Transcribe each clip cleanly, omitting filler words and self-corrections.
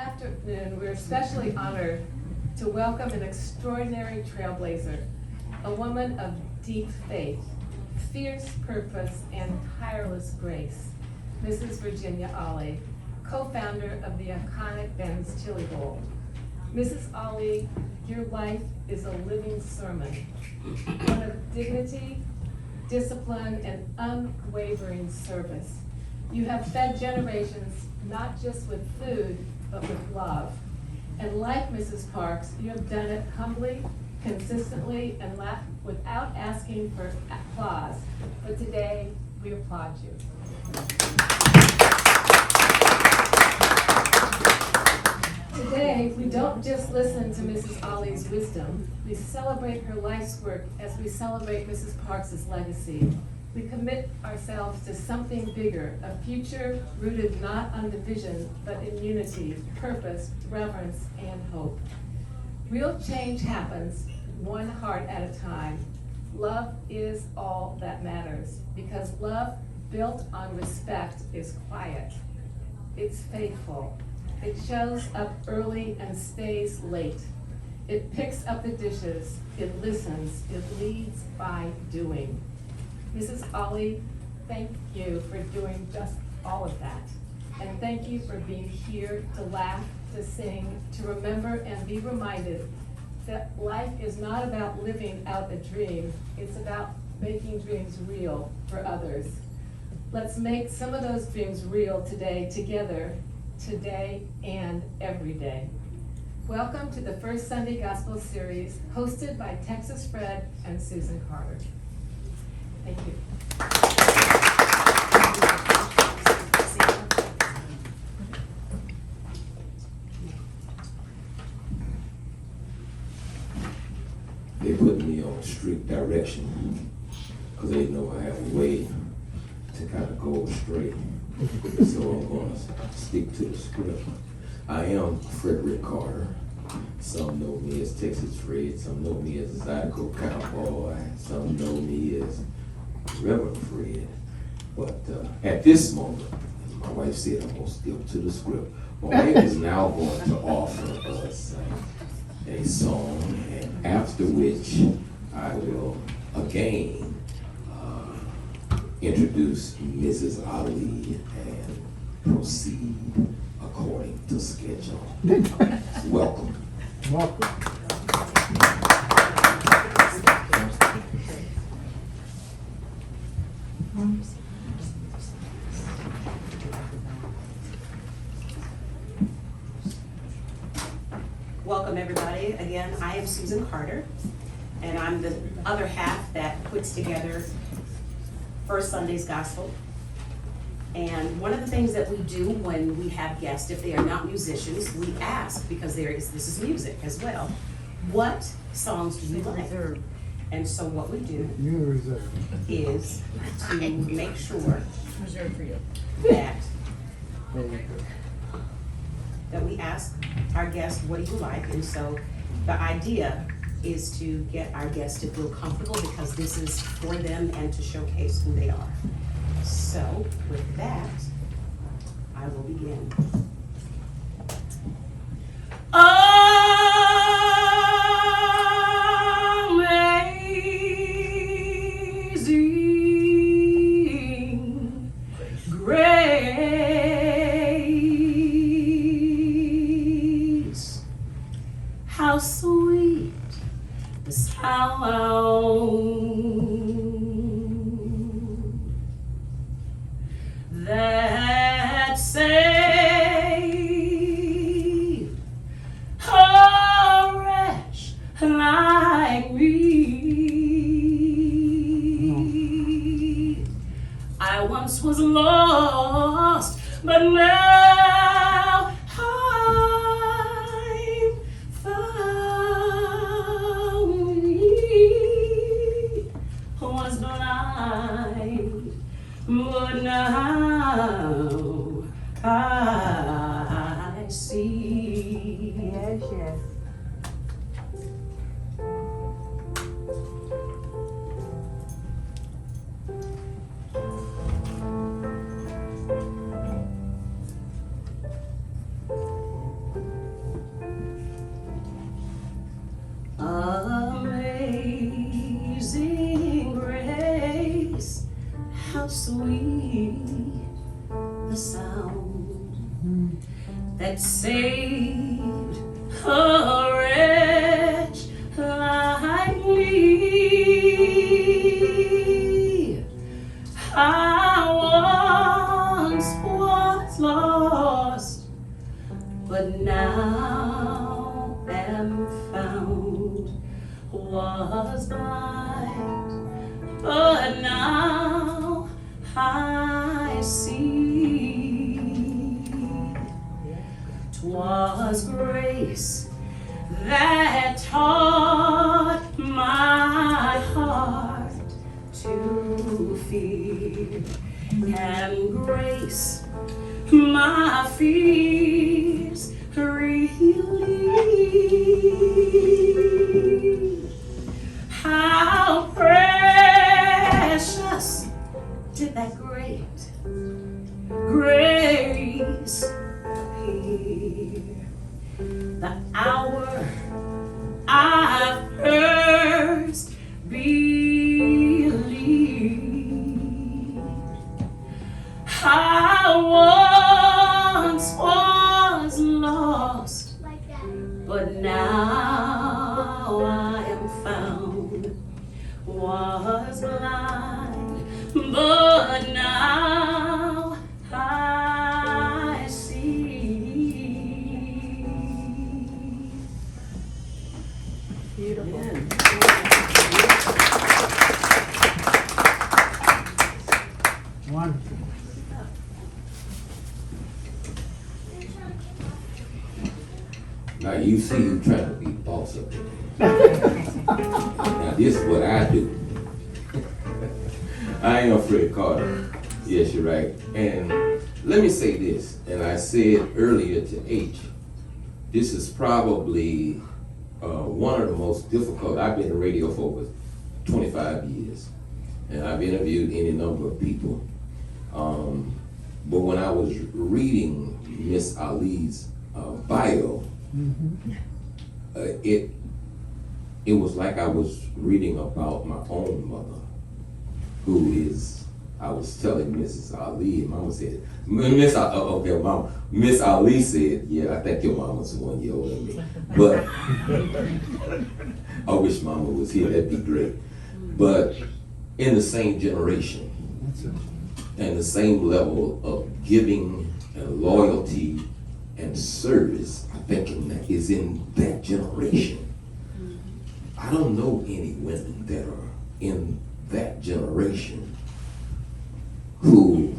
afternoon, we're especially honored to welcome an extraordinary trailblazer, a woman of deep faith, fierce purpose, and tireless grace, Mrs. Virginia Ollie, co-founder of the iconic Ben's Chili Bowl. Mrs. Ollie, your life is a living sermon, one of dignity, discipline, and unwavering service. You have fed generations not just with food, but with love. And like Mrs. Parks, you have done it humbly, consistently, and without asking for applause. But today, we applaud you. Today, we don't just listen to Mrs. Ollie's wisdom, we celebrate her life's work as we celebrate Mrs. Parks' legacy. We commit ourselves to something bigger, a future rooted not on division, but in unity, purpose, reverence, and hope. Real change happens one heart at a time. Love is all that matters, because love built on respect is quiet. It's faithful. It shows up early and stays late. It picks up the dishes, it listens, it leads by doing. Mrs. Ollie, thank you for doing just all of that. And thank you for being here to laugh, to sing, to remember and be reminded that life is not about living out a dream, it's about making dreams real for others. Let's make some of those dreams real today, together, today and every day. Welcome to the First Sunday Gospel Series, hosted by Texas Fred and Susan Carter. Thank you. They put me on strict direction because they know I have a way to kind of go astray. So I'm going to stick to the script. I am Frederick Carter. Some know me as Texas Fred, some know me as Zydeco Cowboy, some know me as Reverend Fred. But at this moment, as my wife said, I'm going to stick to the script. My wife is now going to offer us a song, and after which I will again introduce Mrs. Ali and proceed according to schedule. Welcome. Welcome. Welcome, everybody. Again, I am Susan Carter, and I'm the other half that puts together First Sunday's Gospel. And one of the things that we do when we have guests, if they are not musicians, we ask, because this is music as well, what songs do you like? And so what we do is to make sure that we ask our guests, what do you like? And so the idea is to get our guests to feel comfortable, because this is for them and to showcase who they are. So with that, I will begin. Amazing grace, how sweet the sound that saved a wretch like me. I once was lost, but now I'm found. Was blind, but now I see. Yes, yes. how sweet the sound that saved a wretch like me. I once was lost, but now am found. Was blind, but now I see. 'Twas grace that taught my heart to fear, and grace my fears relieved. How precious did that great grace appear. The hour I first believed. I once was lost, but now I am found. Was blind, but now I see. Beautiful. Wonderful. Now you see you trying to be boss up there. Now this is what I do. I ain't afraid, Carter. Yes, you're right. And let me say this, and I said earlier to H, this is probably one of the most difficult. I've been in radio for over 25 years, and I've interviewed any number of people. But when I was reading Miss Ali's bio, it was like I was reading about my own mother, who is, I was telling Mrs. Ali, and Mama said, Miss Ali said, yeah, I think your mama's 1 year older than me. But I wish Mama was here, that'd be great. But in the same generation, and the same level of giving and loyalty and service, I think that is in that generation. I don't know any women that are in that generation who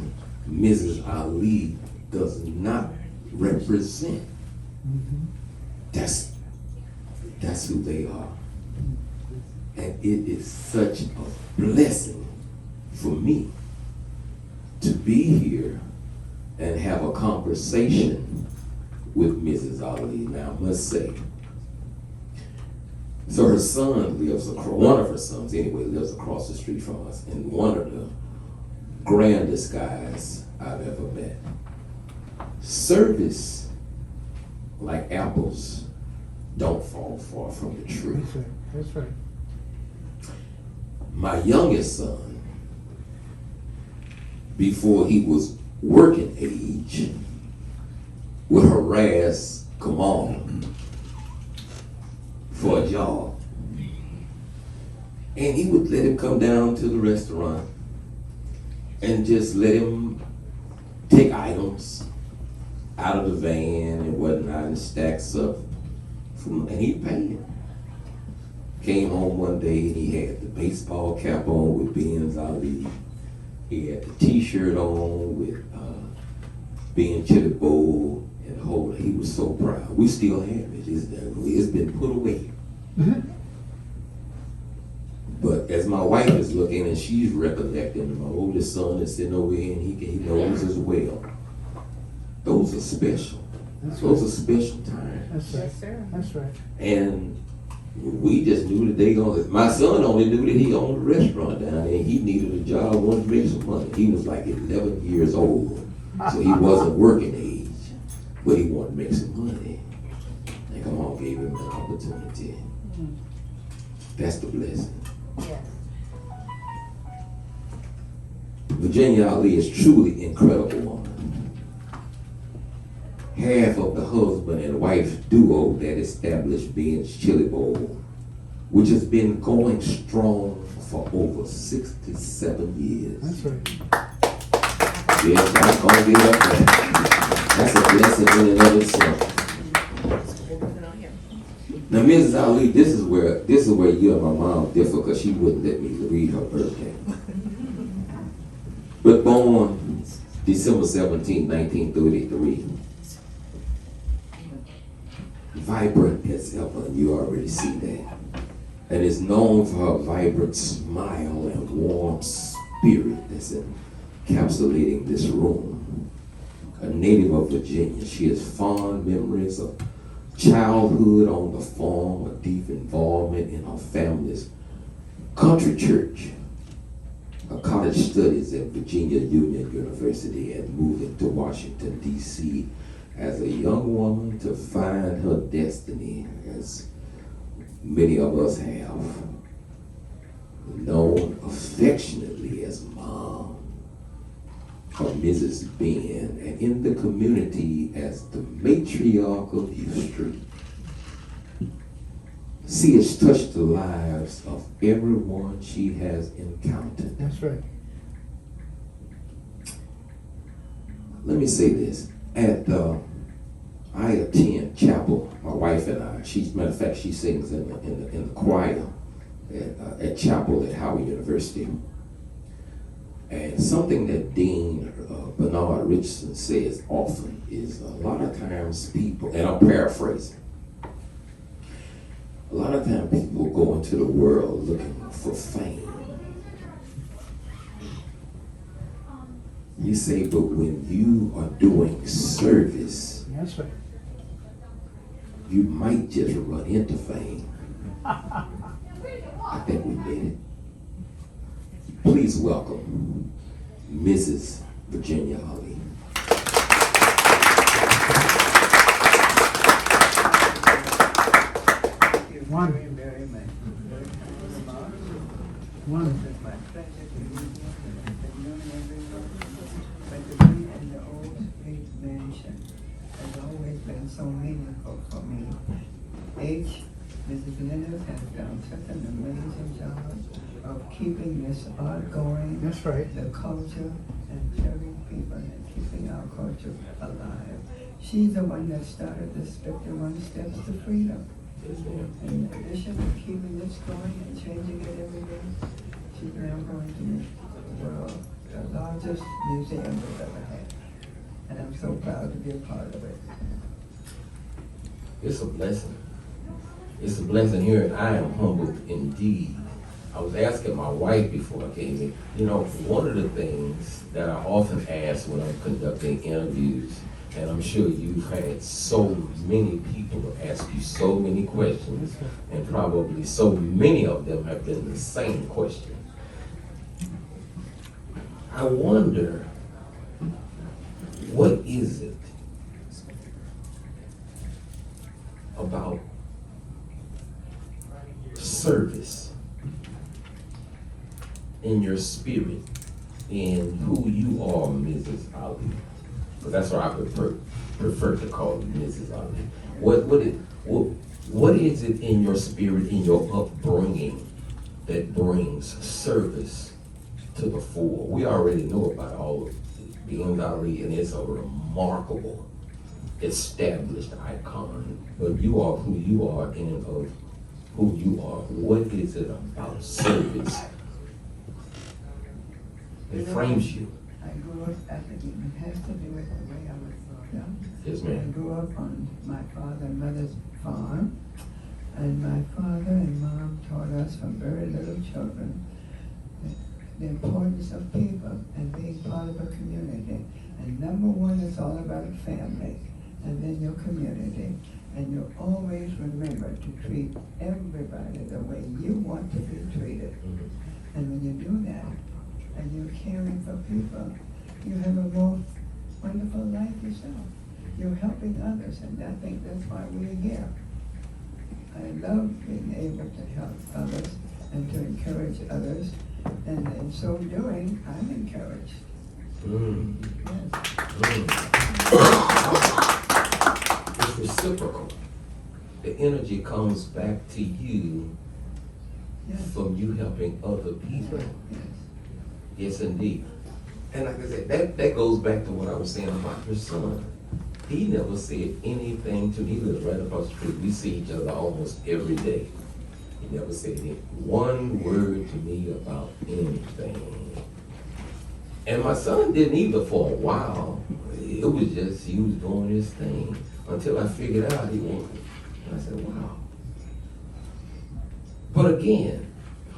Mrs. Ali does not represent. That's who they are. And it is such a blessing for me to be here and have a conversation with Mrs. Ali. Now, I must say, so her son lives across, one of her sons anyway, lives across the street from us, and one of the grandest guys I've ever met. Service, like apples, don't fall far from the tree. That's right. That's right. My youngest son, before he was working age, would harass Kamal for a job. And he would let him come down to the restaurant and just let him take items out of the van and whatnot and stack stuff, and he'd pay him. Came home one day and he had the baseball cap on with Ben's Ali. He had the t-shirt on with Ben Chili Bowl and the whole, he was so proud. We still have it. It's been put away. But as my wife is looking and she's recollecting, my oldest son is sitting over here and he knows as well. Those are special. Those are special times. That's right. Yes, sir. That's right. And we just knew that they gonna, my son only knew that he owned a restaurant down there. He needed a job, wanted to make some money. He was like 11 years old, so he wasn't working age, but he wanted to make some money. And come on, gave him an opportunity. That's the blessing. Yes. Virginia Ali is truly incredible woman. Half of the husband and wife duo that established Ben's Chili Bowl, which has been going strong for over 67 years. That's right. Yes, I'm gonna get up there. That's a blessing in and of itself. Now, Mrs. Ali, this is where you and my mom differ, because she wouldn't let me read her birthday. But born December 17, 1933. Vibrant as ever, and you already see that. And is known for her vibrant smile and warm spirit that's encapsulating this room. A native of Virginia, she has fond memories of childhood on the farm, a deep involvement in her family's country church, her college studies at Virginia Union University, and moving to Washington, D.C. as a young woman to find her destiny, as many of us have, known affectionately as Mom, or Mrs. Ben, and in the community as the matriarch of Youth Street. She has touched the lives of everyone she has encountered. That's right. Let me say this. I attend chapel, my wife and I. Matter of fact, she sings in the choir at chapel at Howard University. And something that Dean Bernard Richardson says often is a lot of times people, and I'm paraphrasing, a lot of times people go into the world looking for fame. You say, but when you are doing service, That's right. you might just run into fame. I think we made it. Please welcome Mrs. Virginia Ali. One. Very much. One. It's my pleasure to meet you and to know everyone. But to be in the old H mansion has always been so meaningful for me. Mrs. Linus has done such an amazing job of keeping this art going. That's right. The culture and serving people and keeping our culture alive. She's the one that started this 51 Steps to Freedom. In addition to keeping this going and changing it every day, she's now going to make the world the largest museum we've ever had. And I'm so proud to be a part of it. It's a blessing. It's a blessing here, and I am humbled indeed. I was asking my wife before I came in, one of the things that I often ask when I'm conducting interviews, and I'm sure you've had so many people ask you so many questions, and probably so many of them have been the same question. I wonder, what is it about service in your spirit in who you are, Mrs. Ali? But that's what I prefer to call you, Mrs. Ali. What is it in your spirit, in your upbringing, that brings service to the fore? We already know about all of being Ali, and it's a remarkable, established icon. But you are who you are in and of who you are. What is it about service that frames you? I grew up, I think it has to do with the way I was brought up. Yes, I ma'am. grew up on my father and mother's farm, and my father and mom taught us from very little children the importance of people and being part of a community. And number one, it's all about family, and then your community. And you always remember to treat everybody the way you want to be treated. And when you do that, and you're caring for people, you have a more wonderful life yourself. You're helping others, and I think that's why we're here. I love being able to help others and to encourage others And in so doing, I'm encouraged. Mm. Yes. It's reciprocal. The energy comes back to you Yes. from you helping other people. Yes. Yes, indeed. And like I said, that goes back to what I was saying about your son. He never said anything to me. He lives right across the street. We see each other almost every day. He never said one word to me about anything. And my son didn't either for a while. It was just, he was doing his thing until I figured out he wasn't. And I said, wow. But again,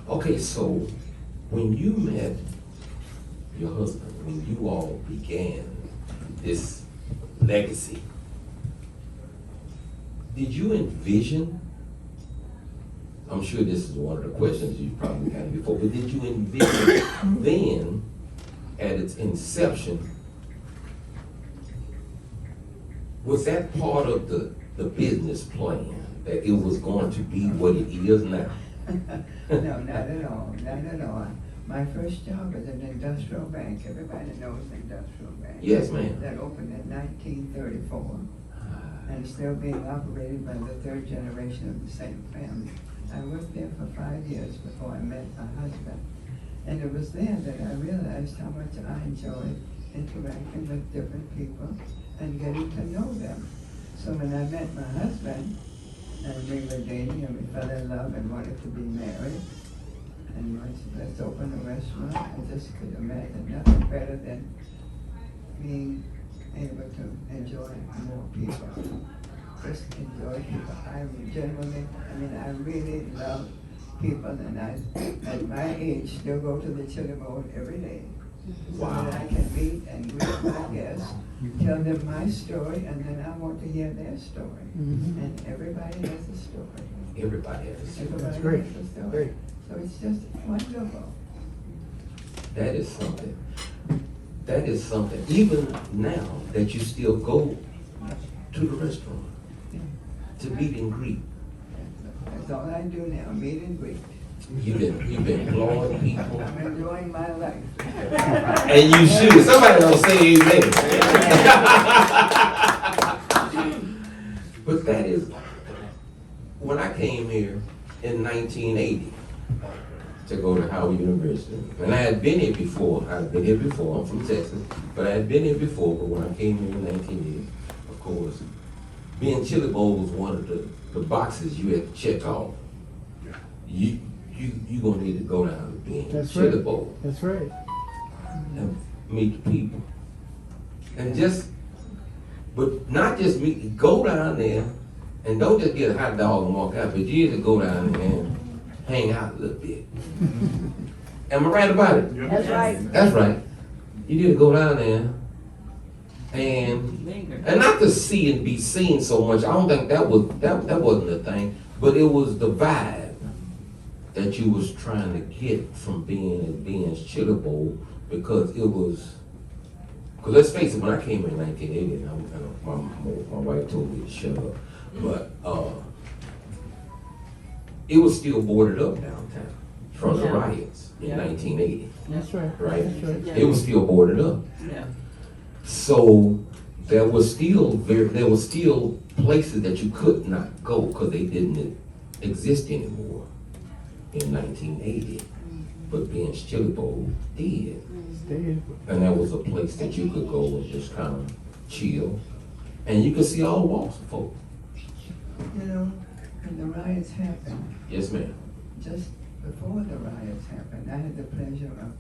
okay, so when you met your husband, when you all began this legacy, did you envision, I'm sure this is one of the questions you probably had before, but did you envision then, at its inception, was that part of the business plan, that it was going to be what it is now? No, not at all, not at all. My first job was an industrial bank. Everybody knows industrial bank. Yes, ma'am. That opened in 1934 and still being operated by the third generation of the same family. I worked there for 5 years before I met my husband. And it was there that I realized how much I enjoyed interacting with different people and getting to know them. So when I met my husband, and we were dating and we fell in love and wanted to be married, and let's open a restaurant. I just could imagine nothing better than being able to enjoy more people. Just enjoy people. I really love people, and I, at my age, still go to the chili bowl every day. Wow. So that I can meet and greet my guests, tell them my story, and then I want to hear their story. And everybody has a story. Everybody has a story. Everybody great. has a story. Great. So it's just wonderful. That is something. That is something. Even now that you still go to the restaurant to meet and greet. That's all I do now, meet and greet. You've been employing people. I'm enjoying my life. And you should. Somebody don't say amen. But that is, when I came here in 1980 to go to Howard University, and I had been here before. I'm from Texas, but I had been here before. But when I came here in 1980, of course, being chili bowl was one of the boxes you had to check off. You gonna need to go down to being That's chili right. bowl That's right. and meet the people, and but not just meet. Go down there, and don't just get a hot dog and walk out, but you need to go down there and hang out a little bit. Am I right about it? That's right. That's right. You need to go down there and not to see and be seen so much. I don't think that wasn't the thing, but it was the vibe that you was trying to get from being at Ben's Chili Bowl, because it was. Because let's face it, when I came in 1980, and my wife told me to shut up, but it was still boarded up downtown from the riots in 1980. That's right. Right? That's right. It was still boarded up. Yeah. So there was still places that you could not go because they didn't exist anymore in 1980. But Ben's Chili Bowl did. Stay. And that was a place that you could go and just kind of chill. And you could see all walks of folk. You know, when the riots happened, Yes, ma'am. just before the riots happened, I had the pleasure of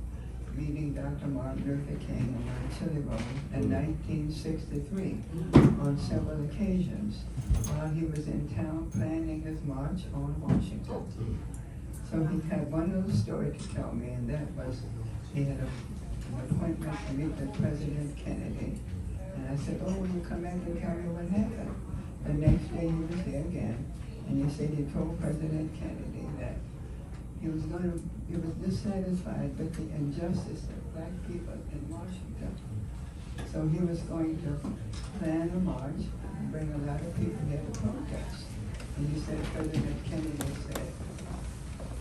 meeting Dr. Martin Luther King in my chili bowl in 1963 on several occasions while he was in town planning his march on Washington. So he had one little story to tell me, and that was he had an appointment to meet with President Kennedy. And I said, oh, will you come back and tell me what happened? The next day he was there again, and he said he told President Kennedy that he was dissatisfied with the injustice of black people in Washington. So he was going to plan a march and bring a lot of people here to protest. And he said, President Kennedy said,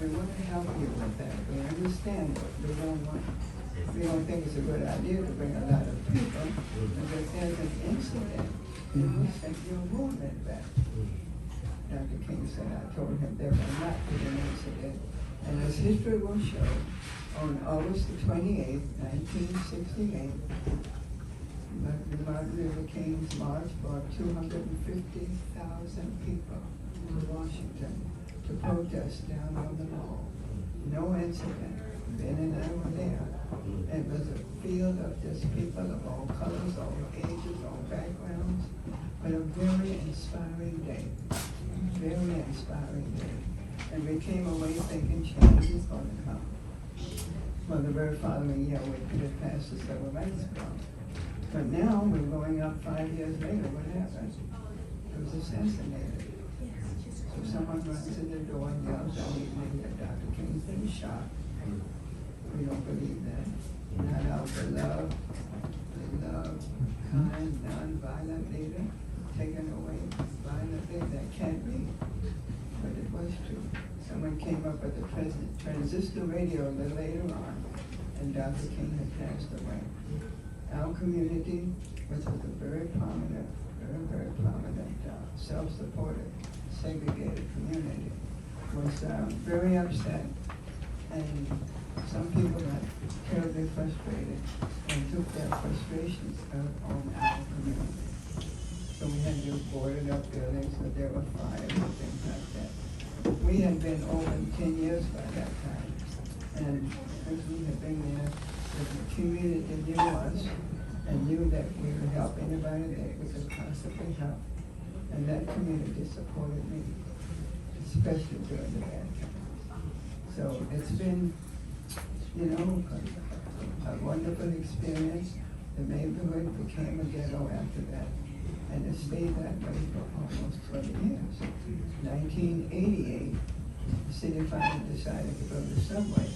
we want to help you with that. We understand it. We don't think it's a good idea to bring a lot of people. And if there's an incident, then we send your woman back. Dr. King said, I told him there will not be an incident. And as history will show, on August the 28th, 1968, Martin Luther King's march brought 250,000 people to Washington to protest down on the Mall. No incident. Ben and I were there. It was a field of just people of all colors, all ages, all backgrounds, but a very inspiring day. Very inspiring day. And we came away thinking change is going to come. Well, the very following year, we could have passed the Civil Rights Bill. But now, we're going up 5 years later, what happened? It was assassinated. So someone runs in the door and yells out, Dr. King's been shot. We don't believe that. Not our beloved, kind, non-violent leader, taken away violently. That can't be. But it was true. Someone came up with a transistor radio a little later on, and Dr. King had passed away. Our community, which was a very prominent, self-supported, segregated community, was very upset. And some people got terribly frustrated and took their frustrations out on our community. So we had to board up buildings, so there were fires and things like that. We had been over 10 years by that time, and as we had been there, the community knew us and knew that we would help anybody that we could possibly help. And that community supported me, especially during the bad times. So it's been, a wonderful experience. The neighborhood became a ghetto after that. And it stayed that way for almost 20 years. 1988, the city finally decided to build a subway.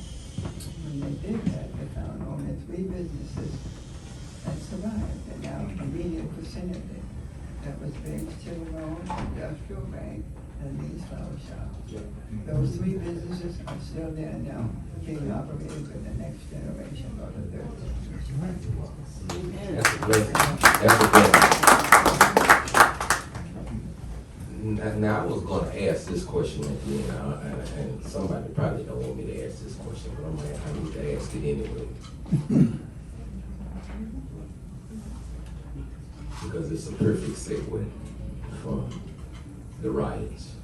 When they did that, they found only 3 businesses that survived in our immediate vicinity. That was Biggs Chill Road, Industrial Bank, and Lee's Flower Shop. Those 3 businesses are still there now, being operated by the next generation or the third generation. That's a blessing. That's a blessing. Now, I was going to ask this question at the end, and somebody probably don't want me to ask this question, but I need to ask it anyway. Because it's a perfect segue from the riots.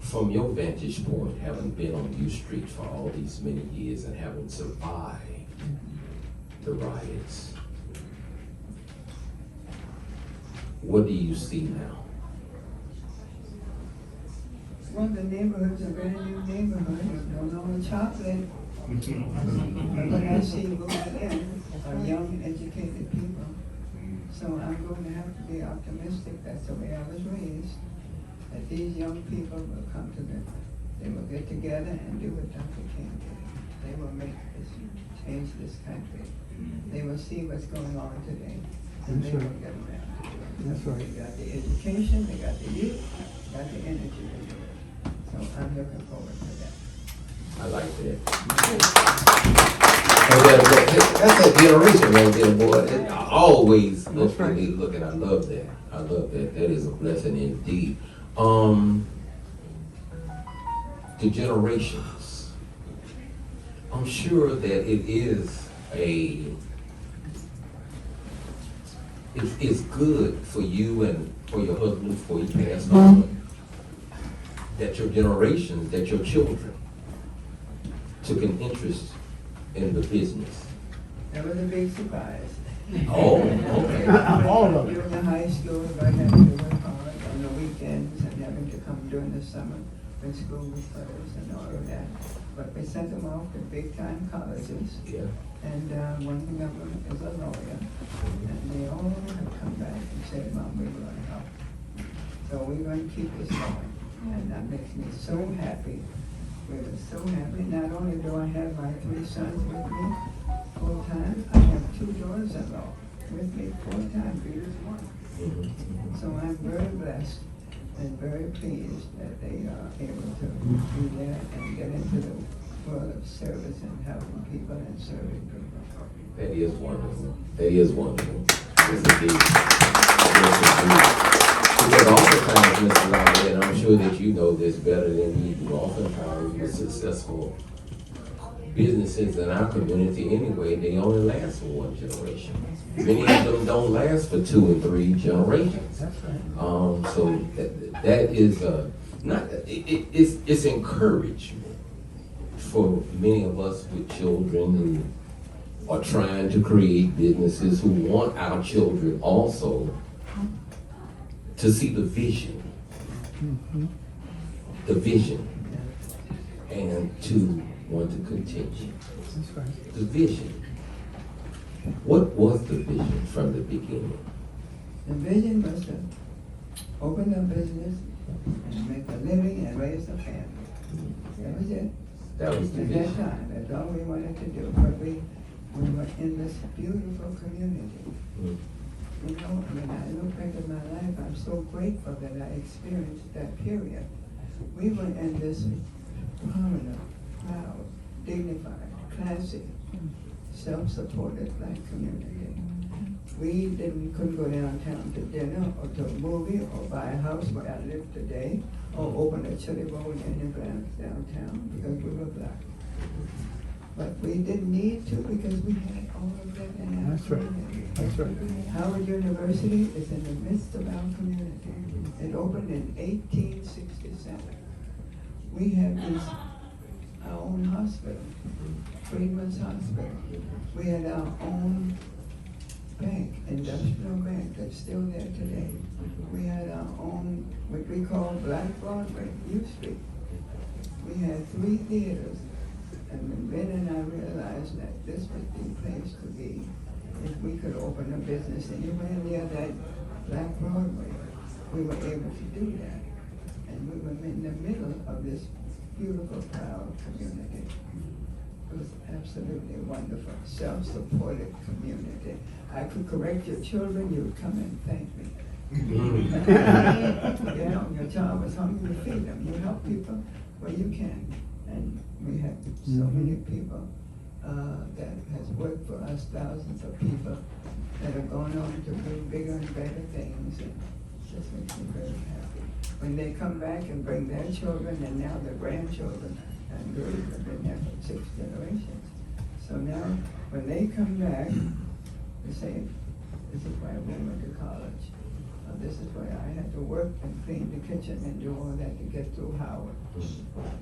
From your vantage point, having been on U Street for all these many years and having survived the riots, what do you see now? Well, the neighborhood's a very new neighborhood. No longer chocolate. But when I see moving in are young, educated people. So I'm going to have to be optimistic. That's the way I was raised. That these young people will come together. They will get together and do what Dr. King did. They will make this, change this country. They will see what's going on today. And they will get around to it. That's right. They got the education, they got the youth, got the energy to do it. So I'm looking forward to that. I like that. That's a generation right there, boy. It always looking. I love that. I love that. That is a blessing indeed. The generations. I'm sure that it is it's good for you and for your husband before you pass on, that your generations, that your children took an interest in the business. That was a big surprise. Oh, okay. All of it. During the high school, I had to work hard on the weekends and having to come during the summer when school was closed and all of that. But we sent them off to big time colleges. Yeah. And one of them is a lawyer. And they all have come back and said, Mom, we're going to help. So we're going to keep this going. And that makes me so happy. We were so happy. Not only do I have my 3 sons with me full time, I have 2 daughters-in-law with me full time, Peter's one. So I'm very blessed. and very pleased that they are able to do that and get into the world of service and helping people and serving people. That is wonderful. That is wonderful. Yes, indeed. Yes, indeed. Because oftentimes, Mr. Lowry, and I'm sure that you know this better than we do, oftentimes with successful businesses in our community anyway, they only last for one generation. Many of them don't last for 2 and 3 generations. So that is it's encouragement for many of us with children who are trying to create businesses, who want our children also to see the vision, and to want to continue. The vision. What was the vision from the beginning? The vision was to open a business and make a living and raise a family. That was it. That was the At that vision. time, that's all we wanted to do. But we were in this beautiful community. Mm. You know, when I look back at my life, I'm so grateful that I experienced that period. We were in this prominent, proud, dignified, classy, self-supported black community. We couldn't go downtown to dinner or to a movie or buy a house where I live today or open a chili bowl in any place downtown because we were black. But we didn't need to because we had all of that in our community. That's right. Howard University is in the midst of our community. It opened in 1867. We have our own hospital, Freedman's Hospital. We had our own bank, industrial bank, that's still there today. We had our own, what we call Black Broadway, U Street. We had 3 theaters. And when Ben and I realized that this was the place to be, if we could open a business anywhere near that Black Broadway, we were able to do that. And we were in the middle of this beautiful, proud community. It was absolutely wonderful, self-supported community. I could correct your children, you would come and thank me. You know, your child was hungry, you feed them, you help people where you can. And we have so many people that has worked for us, thousands of people that have gone on to do bigger and better things, and just makes me very happy. When they come back and bring their children and now their grandchildren, and girls have been there for 6 generations. So now, when they come back, they say, this is why we went to college. This is why I had to work and clean the kitchen and do all that to get through Howard.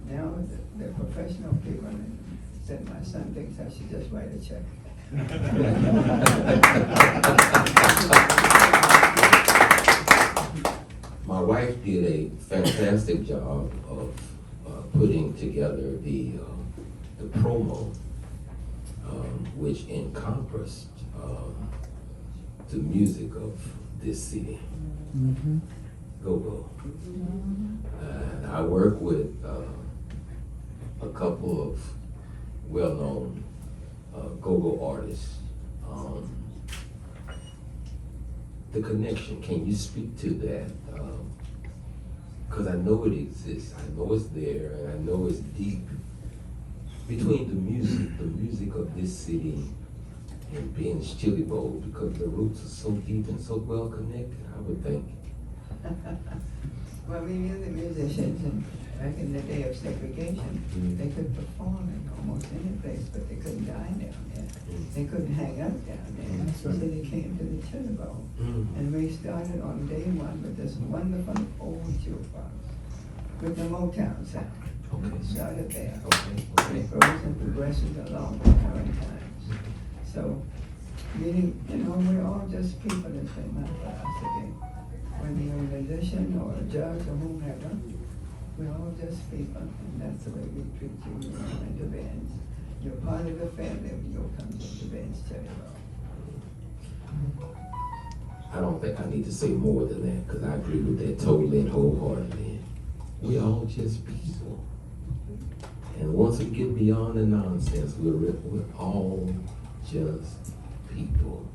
Now they're professional people, and said my son thinks I should just write a check. My wife did a fantastic job of putting together the promo, which encompassed the music of this city. Go-go. And I work with a couple of well-known go-go artists. The connection, can you speak to that? Because I know it exists, I know it's there, and I know it's deep between the music of this city and Ben's Chili Bowl, because the roots are so deep and so well connected, I would think. Well, we knew the musicians, and back in the day of segregation, they could perform in almost any place, but they couldn't dine down there. They couldn't hang out down there. So they came to the Chili Bowl. And we started on day 1 with this wonderful old jukebox with the Motown sound. Okay. Started there. Okay. And it grows and progresses along the current times. So, meaning, you know, we're all just people, that's been my philosophy. Whether you're a musician or a judge or whomever, we're all just people, and that's the way we treat you when you're into bands. You're part of the family when you come into Ben's Chili Bowl. I don't think I need to say more than that, because I agree with that totally and wholeheartedly. We're all just people. And once we get beyond the nonsense, we're all just people.